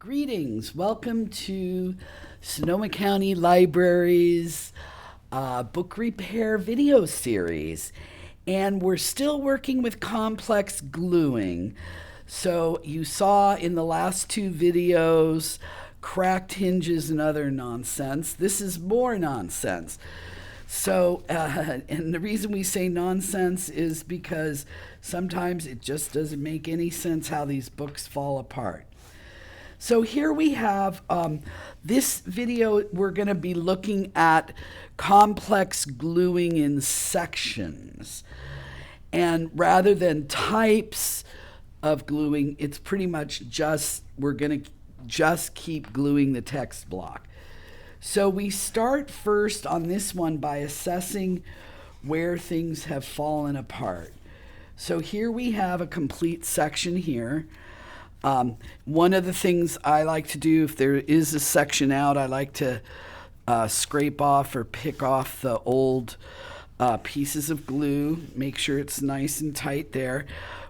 Greetings. Welcome to Sonoma County Library's book repair video series. And we're still working with complex gluing. So you saw in the last two videos cracked hinges and other nonsense. This is more nonsense. So, and the reason we say nonsense is because sometimes it just doesn't make any sense how these books fall apart. So here we have this video, we're going to be looking at complex gluing in sections. And rather than types of gluing, it's pretty much just, we're going to just keep gluing the text block. So we start first on this one by assessing where things have fallen apart. So here we have a complete section here. One of the things I like to do, if there is a section out, I like to scrape off or pick off the old pieces of glue, make sure it's nice and tight there.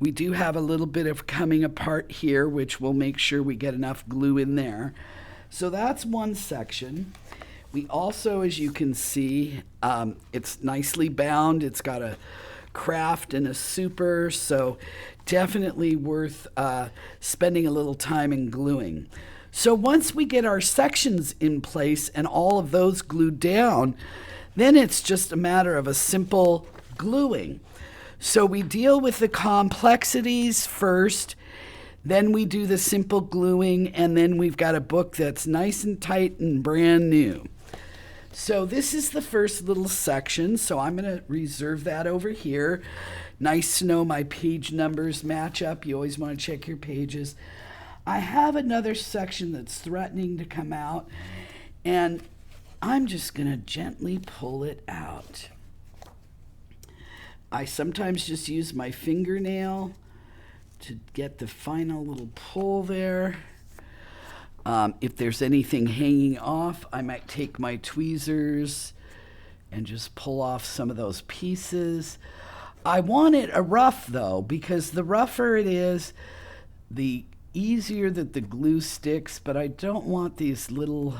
We do have a little bit of coming apart here, which will make sure we get enough glue in there. So that's one section. We also, as you can see, it's nicely bound. It's got a craft and a super, so definitely worth spending a little time in gluing. So once we get our sections in place and all of those glued down, then it's just a matter of a simple gluing. So we deal with the complexities first, then we do the simple gluing, and then we've got a book that's nice and tight and brand new. So this is the first little section, so I'm going to reserve that over here. Nice to know my page numbers match up. You always want to check your pages. I have another section that's threatening to come out, and I'm just going to gently pull it out. I sometimes just use my fingernail to get the final little pull there. If there's anything hanging off, I might take my tweezers and just pull off some of those pieces. I want it a rough though, because the rougher it is, the easier that the glue sticks, but I don't want these little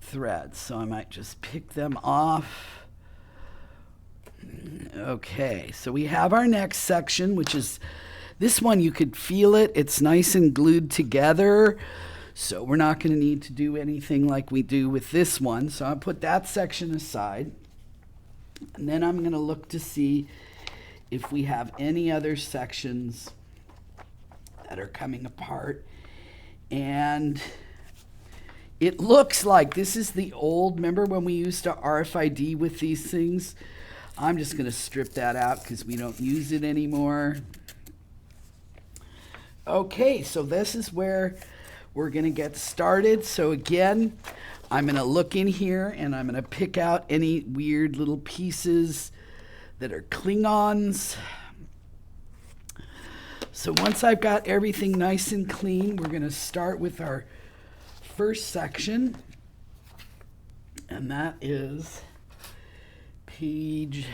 threads, so I might just pick them off. Okay, so we have our next section, which is this one. You could feel it. It's nice and glued together. So we're not going to need to do anything like we do with this one. So I'll put that section aside. And then I'm going to look to see if we have any other sections that are coming apart. And it looks like this is the old, remember when we used to RFID with these things? I'm just going to strip that out because we don't use it anymore. Okay, so this is where we're going to get started. So again, I'm going to look in here and I'm going to pick out any weird little pieces that are Klingons. So once I've got everything nice and clean, we're going to start with our first section. And that is page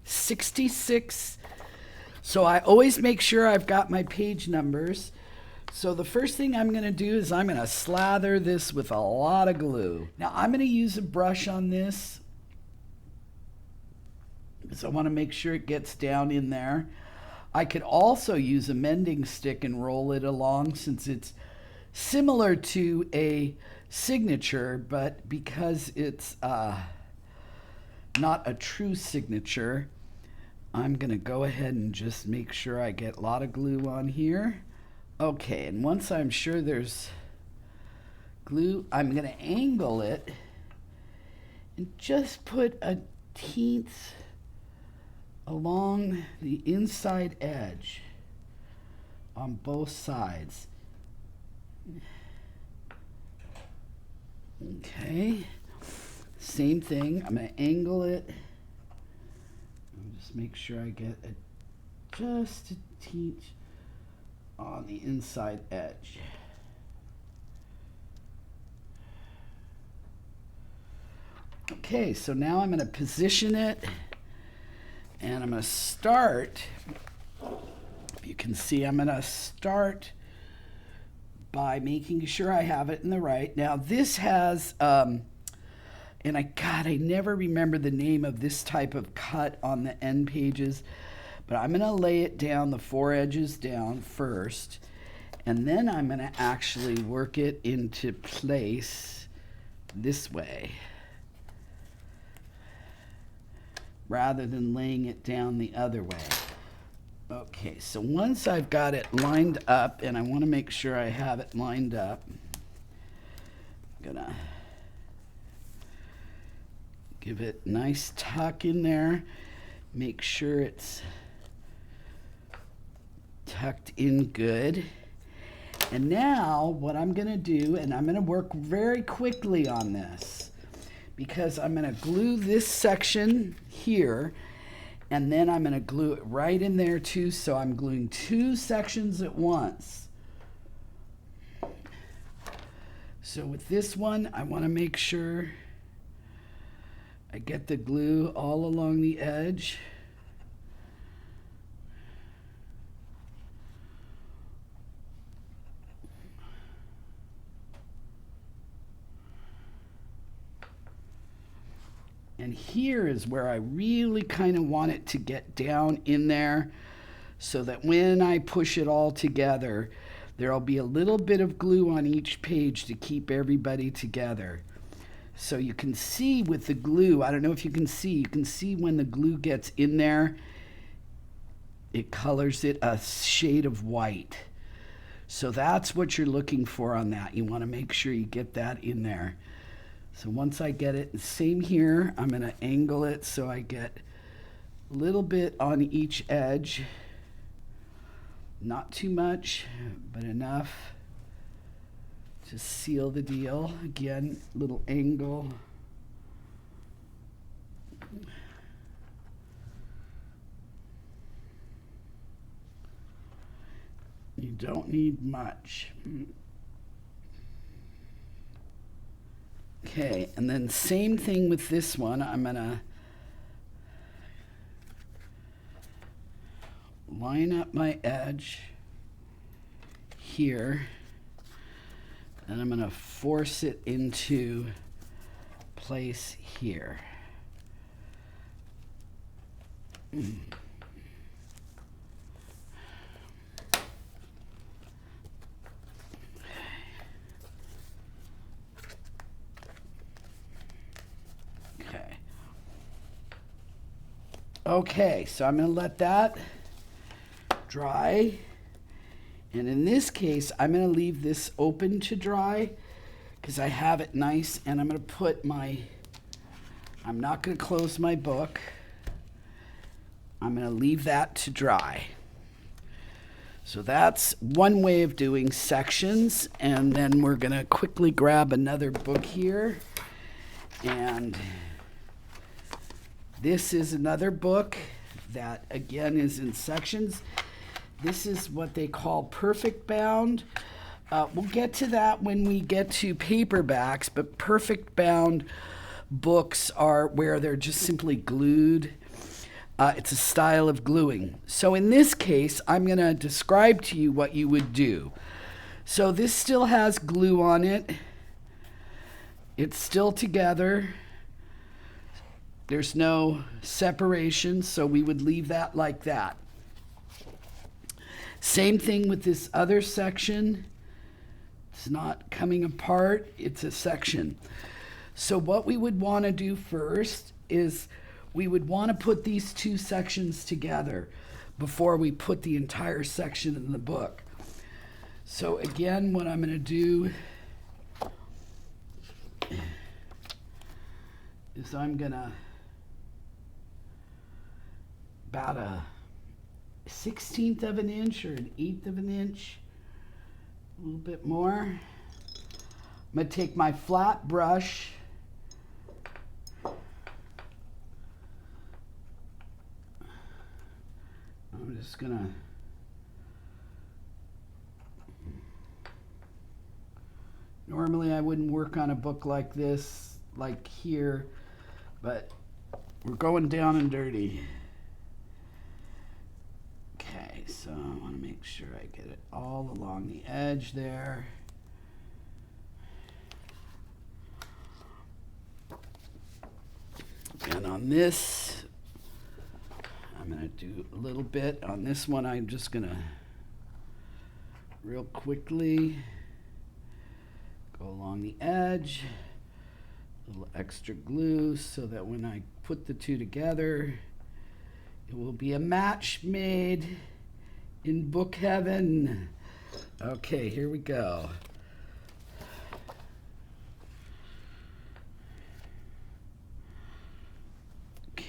66. So I always make sure I've got my page numbers. So the first thing I'm going to do is I'm going to slather this with a lot of glue. Now I'm going to use a brush on this because I want to make sure it gets down in there. I could also use a mending stick and roll it along since it's similar to a signature, but because it's not a true signature, I'm going to go ahead and just make sure I get a lot of glue on here. Okay, and once I'm sure there's glue, I'm going to angle it and just put a teenth along the inside edge on both sides. Okay, same thing. I'm going to angle it. Just make sure I get just a teenth on the inside edge. Okay, so now I'm going to position it and I'm going to start. You can see I'm going to start by making sure I have it in the right. Now this has, and I never remember the name of this type of cut on the end pages, but I'm gonna lay it down, the 4 edges down first, and then I'm gonna actually work it into place this way, rather than laying it down the other way. Okay, so once I've got it lined up, and I want to make sure I have it lined up, I'm gonna give it a nice tuck in there, make sure it's tucked in good. And now what I'm gonna do, and I'm gonna work very quickly on this, because I'm gonna glue this section here, and then I'm going to glue it right in there too, so I'm gluing 2 sections at once. So with this one, I want to make sure I get the glue all along the edge. And here is where I really kind of want it to get down in there, so that when I push it all together, there'll be a little bit of glue on each page to keep everybody together. So you can see with the glue, I don't know if you can see when the glue gets in there, it colors it a shade of white. So that's what you're looking for on that. You want to make sure you get that in there. So once I get it, same here, I'm going to angle it so I get a little bit on each edge. Not too much, but enough to seal the deal. Again, little angle. You don't need much. Okay, and then same thing with this one. I'm gonna line up my edge here, and I'm gonna force it into place here. Okay, so I'm going to let that dry. And in this case, I'm going to leave this open to dry because I have it nice. And I'm going to put I'm not going to close my book. I'm going to leave that to dry. So that's one way of doing sections. And then we're going to quickly grab another book here. And this is another book that, again, is in sections. This is what they call perfect bound. We'll get to that when we get to paperbacks, but perfect bound books are where they're just simply glued. It's a style of gluing. So in this case, I'm going to describe to you what you would do. So this still has glue on it. It's still together. There's no separation, so we would leave that like that. Same thing with this other section. It's not coming apart, it's a section. So what we would want to do first is we would want to put these 2 sections together before we put the entire section in the book. So again, what I'm going to do is I'm going to about a 1/16 of an inch or an 1/8 of an inch, a little bit more. I'm going to take my flat brush I'm just going to normally I wouldn't work on a book like this, like here, but we're going down and dirty. Okay, so I want to make sure I get it all along the edge there. on this, I'm going to do a little bit. On this one, I'm just going to real quickly go along the edge, a little extra glue so that when I put the two together, it will be a match made in book heaven. Okay, here we go.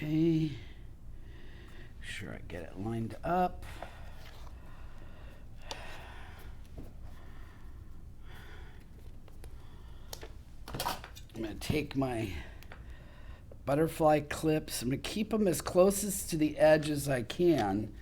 Okay, sure I get it lined up. I'm going to take my butterfly clips. I'm going to keep them as close to the edge as I can.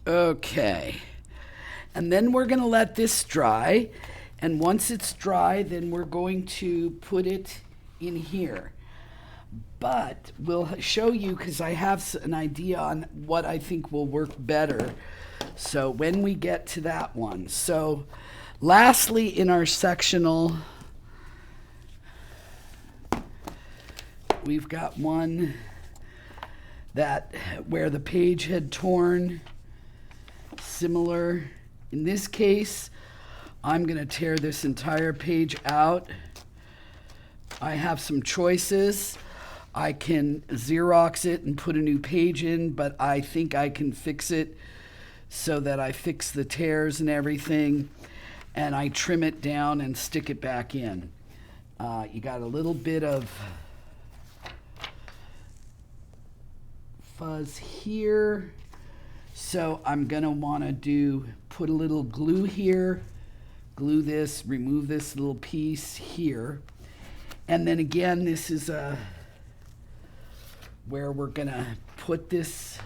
Okay, and then we're going to let this dry, and once it's dry, then we're going to put it in here. But we'll show you, because I have an idea on what I think will work better, so when we get to that one. So lastly, in our sectional, we've got one that where the page had torn. Similar, in this case, I'm going to tear this entire page out. I have some choices. I can Xerox it and put a new page in, but I think I can fix it so that I fix the tears and everything, and I trim it down and stick it back in. You got a little bit of fuzz here. So I'm going to want to put a little glue here, glue this, remove this little piece here. And then again, this is where we're going to put this,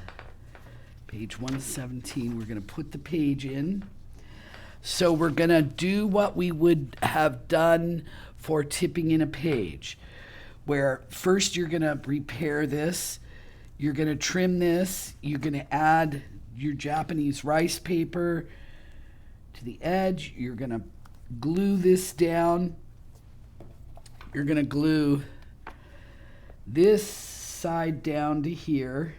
page 117, we're going to put the page in. So we're going to do what we would have done for tipping in a page, where first you're going to repair this, you're going to trim this, you're going to add your Japanese rice paper to the edge. You're going to glue this down. You're going to glue this side down to here.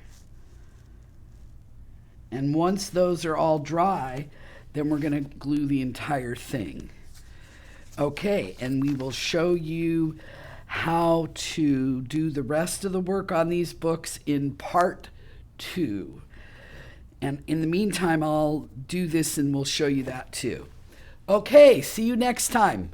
And once those are all dry, then we're going to glue the entire thing. Okay, and we will show you how to do the rest of the work on these books in part 2. And in the meantime, I'll do this and we'll show you that too. Okay, see you next time.